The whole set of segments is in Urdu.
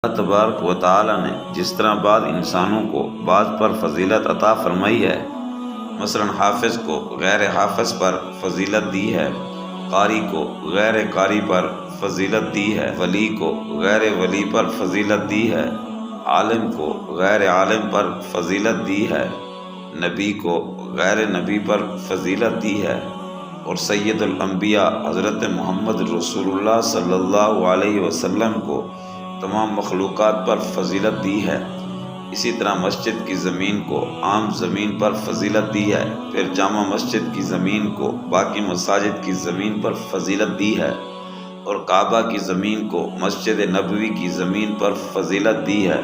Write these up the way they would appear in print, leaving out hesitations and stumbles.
اللہ تبارک و تعالیٰ نے جس طرح بعض انسانوں کو بعض پر فضیلت عطا فرمائی ہے، مثلا حافظ کو غیر حافظ پر فضیلت دی ہے، قاری کو غیر قاری پر فضیلت دی ہے، ولی کو غیر ولی پر فضیلت دی ہے، عالم کو غیر عالم پر فضیلت دی ہے، نبی کو غیر نبی پر فضیلت دی ہے، اور سید الانبیاء حضرت محمد رسول اللہ صلی اللہ علیہ وسلم کو تمام مخلوقات پر فضیلت دی ہے۔ اسی طرح مسجد کی زمین کو عام زمین پر فضیلت دی ہے، پھر جامع مسجد کی زمین کو باقی مساجد کی زمین پر فضیلت دی ہے، اور کعبہ کی زمین کو مسجد نبوی کی زمین پر فضیلت دی ہے،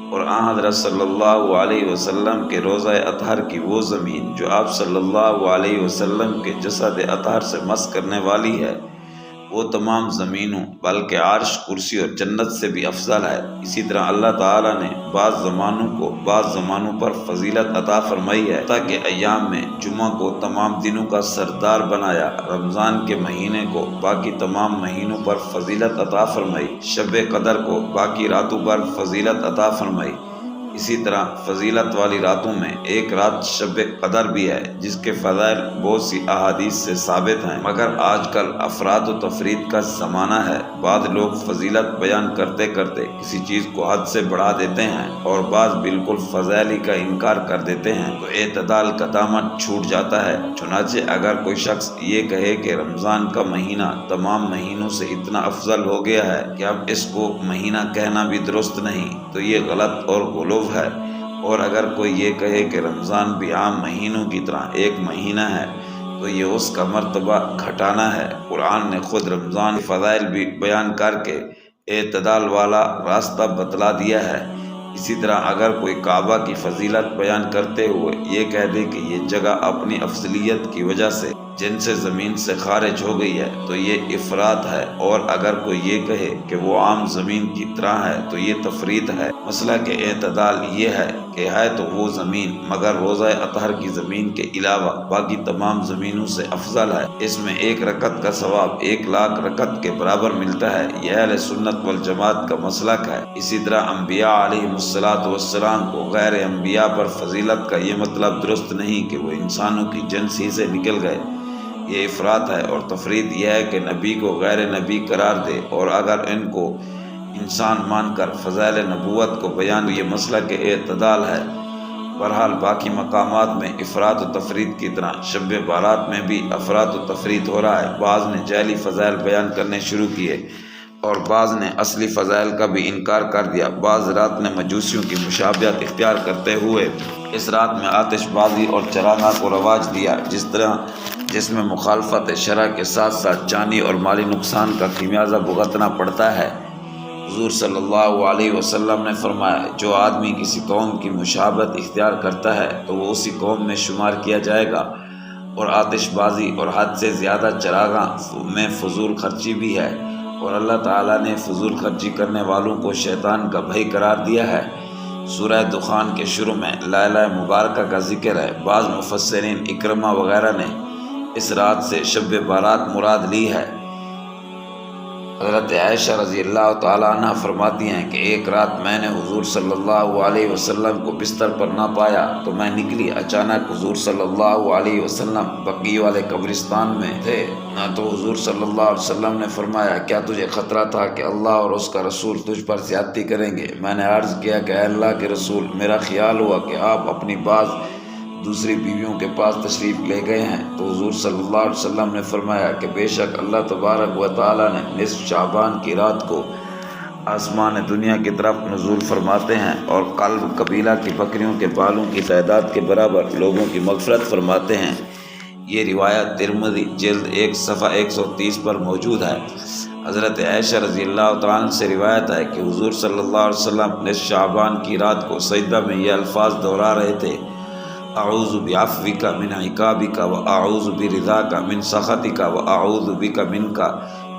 اور آن حضرت صلی اللہ علیہ وسلم کے روضہ اطہر کی وہ زمین جو آپ صلی اللہ علیہ وسلم کے جسد اطہر سے مس کرنے والی ہے، وہ تمام زمینوں بلکہ عرش، کرسی اور جنت سے بھی افضل ہے۔ اسی طرح اللہ تعالیٰ نے بعض زمانوں کو بعض زمانوں پر فضیلت عطا فرمائی ہے، تاکہ ایام میں جمعہ کو تمام دنوں کا سردار بنایا، رمضان کے مہینے کو باقی تمام مہینوں پر فضیلت عطا فرمائی، شب قدر کو باقی راتوں پر فضیلت عطا فرمائی۔ اسی طرح فضیلت والی راتوں میں ایک رات شب قدر بھی ہے، جس کے فضائل بہت سی احادیث سے ثابت ہیں، مگر آج کل افراد و تفرید کا زمانہ ہے۔ بعض لوگ فضیلت بیان کرتے کرتے کسی چیز کو حد سے بڑھا دیتے ہیں، اور بعض بالکل فضائل کا انکار کر دیتے ہیں، تو اعتدال کا دامن چھوٹ جاتا ہے۔ چنانچہ اگر کوئی شخص یہ کہے کہ رمضان کا مہینہ تمام مہینوں سے اتنا افضل ہو گیا ہے کہ اب اس کو مہینہ کہنا بھی درست نہیں، تو یہ غلط اور غلو ہے۔ اور اگر کوئی یہ کہے کہ رمضان بھی عام مہینوں کی طرح ایک مہینہ ہے، تو یہ اس کا مرتبہ گھٹانا ہے۔ قرآن نے خود رمضان کے فضائل بھی بیان کر کے اعتدال والا راستہ بتلا دیا ہے۔ اسی طرح اگر کوئی کعبہ کی فضیلت بیان کرتے ہوئے یہ کہہ دے کہ یہ جگہ اپنی افضلیت کی وجہ سے جن سے زمین سے خارج ہو گئی ہے، تو یہ افراد ہے، اور اگر کوئی یہ کہے کہ وہ عام زمین کی طرح ہے تو یہ تفرید ہے۔ مسئلہ کے اعتدال یہ ہے کہ ہے تو وہ زمین، مگر روضہ اطہر کی زمین کے علاوہ باقی تمام زمینوں سے افضل ہے۔ اس میں ایک رکعت کا ثواب 1,00,000 رکعت کے برابر ملتا ہے۔ یہ اہل سنت والجماعت کا مسلک ہے۔ اسی طرح انبیاء علیہ السلام کو غیر انبیاء پر فضیلت کا یہ مطلب درست نہیں کہ وہ انسانوں کی جنس ہی سے نکل گئے، یہ افراط ہے۔ اور تفرید یہ ہے کہ نبی کو غیر نبی قرار دے، اور اگر ان کو انسان مان کر فضائل نبوت کو بیان، یہ مسئلہ کے اعتدال ہے۔ بہرحال باقی مقامات میں افراط و تفرید کی طرح شب بارات میں بھی افراط و تفرید ہو رہا ہے۔ بعض نے جعلی فضائل بیان کرنے شروع کیے، اور بعض نے اصلی فضائل کا بھی انکار کر دیا۔ بعض رات نے مجوسیوں کی مشابہت اختیار کرتے ہوئے اس رات میں آتش بازی اور چراغاں کو رواج دیا، جس میں مخالفت شرع کے ساتھ ساتھ جانی اور مالی نقصان کا خمیازہ بھگتنا پڑتا ہے۔ حضور صلی اللہ علیہ وسلم نے فرمایا، جو آدمی کسی قوم کی مشابہت اختیار کرتا ہے تو وہ اسی قوم میں شمار کیا جائے گا، اور آتش بازی اور حد سے زیادہ چراغاں میں فضول خرچی بھی ہے، اور اللہ تعالیٰ نے فضول خرچی کرنے والوں کو شیطان کا بھائی قرار دیا ہے۔ سورہ دخان کے شروع میں لیلہ مبارکہ کا ذکر ہے۔ بعض مفسرین اکرمہ وغیرہ نے اس رات سے شب بارات مراد لی ہے۔ حضرت عائشہ رضی اللہ تعالیٰ عنہ فرماتی ہیں کہ ایک رات میں نے حضور صلی اللہ علیہ وسلم کو بستر پر نہ پایا تو میں نکلی، اچانک حضور صلی اللہ علیہ وسلم بقیع والے قبرستان میں تھے، تو حضور صلی اللہ علیہ وسلم نے فرمایا، کیا تجھے خطرہ تھا کہ اللہ اور اس کا رسول تجھ پر زیادتی کریں گے؟ میں نے عرض کیا کہ اے اللہ کے رسول، میرا خیال ہوا کہ آپ اپنی بعض دوسری بیویوں کے پاس تشریف لے گئے ہیں۔ تو حضور صلی اللہ علیہ وسلم نے فرمایا کہ بے شک اللہ تبارک و تعالیٰ نے نصف شعبان کی رات کو آسمان دنیا کی طرف نزول فرماتے ہیں، اور قلب قبیلہ کی بکریوں کے بالوں کی تعداد کے برابر لوگوں کی مغفرت فرماتے ہیں۔ یہ روایت ترمذی جلد 1 صفحہ 130 پر موجود ہے۔ حضرت عائشہ رضی اللہ تعالیٰ عنہ سے روایت ہے کہ حضور صلی اللہ علیہ وسلم نصف شعبان کی رات کو سجدہ میں یہ الفاظ دہرا رہے تھے، اعوذ بعفوک من عقابک واعوذ برضاک من سخطک واعوذ بک منک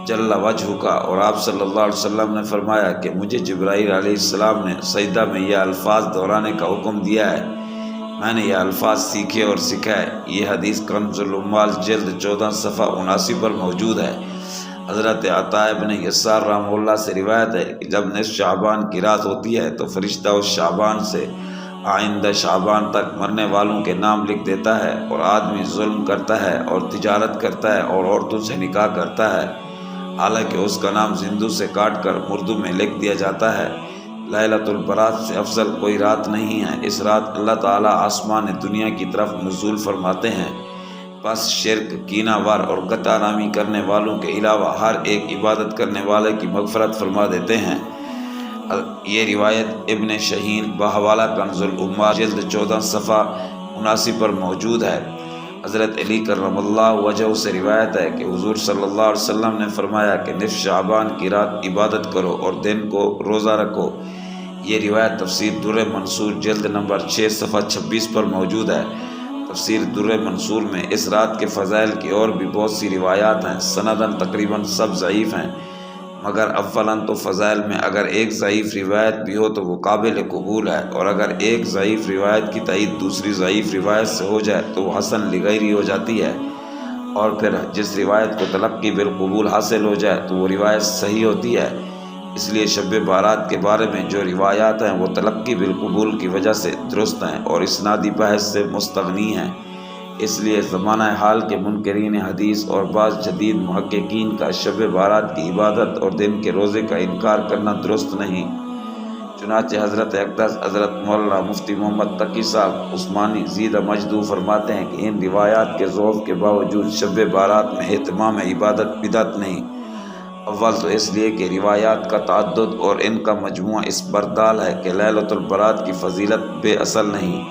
جل وجہک۔ اور آپ صلی اللہ علیہ وسلم نے فرمایا کہ مجھے جبرائیل علیہ السلام نے سجدہ میں یہ الفاظ دہرانے کا حکم دیا ہے، میں نے یہ الفاظ سیکھے اور سکھائے۔ یہ حدیث کنز الاموال جلد 14 صفحہ 79 پر موجود ہے۔ حضرت عطا ابن یسار رحمہ اللہ سے روایت ہے کہ جب نصف شعبان کی رات ہوتی ہے تو فرشتہ اس شعبان سے آئندہ شعبان تک مرنے والوں کے نام لکھ دیتا ہے، اور آدمی ظلم کرتا ہے اور تجارت کرتا ہے اور عورتوں سے نکاح کرتا ہے، حالانکہ اس کا نام زندوں سے کاٹ کر مردوں میں لکھ دیا جاتا ہے، لیلۃ البرات سے افضل کوئی رات نہیں ہے۔ اس رات اللہ تعالیٰ آسمان دنیا کی طرف نزول فرماتے ہیں، پس شرک، کینہ وار اور غدار نامی کرنے والوں کے علاوہ ہر ایک عبادت کرنے والے کی مغفرت فرما دیتے ہیں۔ یہ روایت ابن شہین بحوالہ کنز الاموال جلد 14 صفحہ 79 پر موجود ہے۔ حضرت علی کرم اللہ وجہہ سے روایت ہے کہ حضور صلی اللہ علیہ وسلم نے فرمایا کہ نصف شعبان کی رات عبادت کرو اور دن کو روزہ رکھو۔ یہ روایت تفسیر در منصور جلد نمبر 6 صفحہ 26 پر موجود ہے۔ تفسیر در منصور میں اس رات کے فضائل کی اور بھی بہت سی روایات ہیں، سنداً تقریباً سب ضعیف ہیں، مگر اولاً تو فضائل میں اگر ایک ضعیف روایت بھی ہو تو وہ قابل قبول ہے، اور اگر ایک ضعیف روایت کی تائید دوسری ضعیف روایت سے ہو جائے تو وہ حسن لغیری ہو جاتی ہے، اور پھر جس روایت کو تلقی بالقبول حاصل ہو جائے تو وہ روایت صحیح ہوتی ہے۔ اس لیے شب بارات کے بارے میں جو روایات ہیں وہ تلقی بالقبول کی وجہ سے درست ہیں اور اسنادی بحث سے مستغنی ہیں۔ اس لیے زمانہ حال کے منکرین حدیث اور بعض جدید محققین کا شب بارات کی عبادت اور دن کے روزے کا انکار کرنا درست نہیں۔ چنانچہ حضرت اقدس حضرت مولانا مفتی محمد تقی صاحب عثمانی زیدہ مجدو فرماتے ہیں کہ ان روایات کے ضعف کے باوجود شب بارات میں اہتمام عبادت بدعت نہیں۔ اول تو اس لیے کہ روایات کا تعدد اور ان کا مجموعہ اس پر دال ہے کہ لیلۃ البرات کی فضیلت بے اصل نہیں۔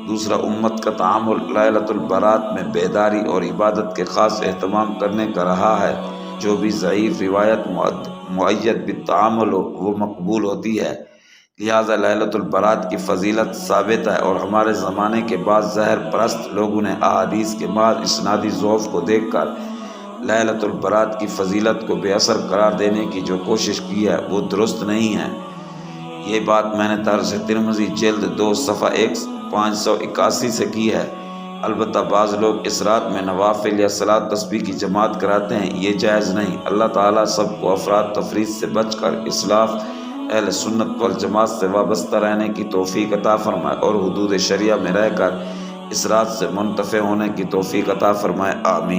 دوسرا، امت کا تعامل لیلۃ البرات میں بیداری اور عبادت کے خاص اہتمام کرنے کا رہا ہے۔ جو بھی ضعیف روایت مؤید بالتعامل ہو وہ مقبول ہوتی ہے، لہذا لیلۃ البرات کی فضیلت ثابت ہے، اور ہمارے زمانے کے بعض ظاہر پرست لوگوں نے احادیث کے بعض اسنادی ضعف کو دیکھ کر لیلۃ البرات کی فضیلت کو بے اثر قرار دینے کی جو کوشش کی ہے وہ درست نہیں ہے۔ یہ بات میں نے طرز ترمذی جلد 2 صفحہ 581 سے کی ہے۔ البتہ بعض لوگ اس رات میں نوافل یا صلاۃ تسبیح کی جماعت کراتے ہیں، یہ جائز نہیں۔ اللہ تعالیٰ سب کو افراد تفرید سے بچ کر اسلاف اہل سنت والجماعت سے وابستہ رہنے کی توفیق عطا فرمائے، اور حدود شریعہ میں رہ کر اس رات سے منتفع ہونے کی توفیق عطا فرمائے، آمین۔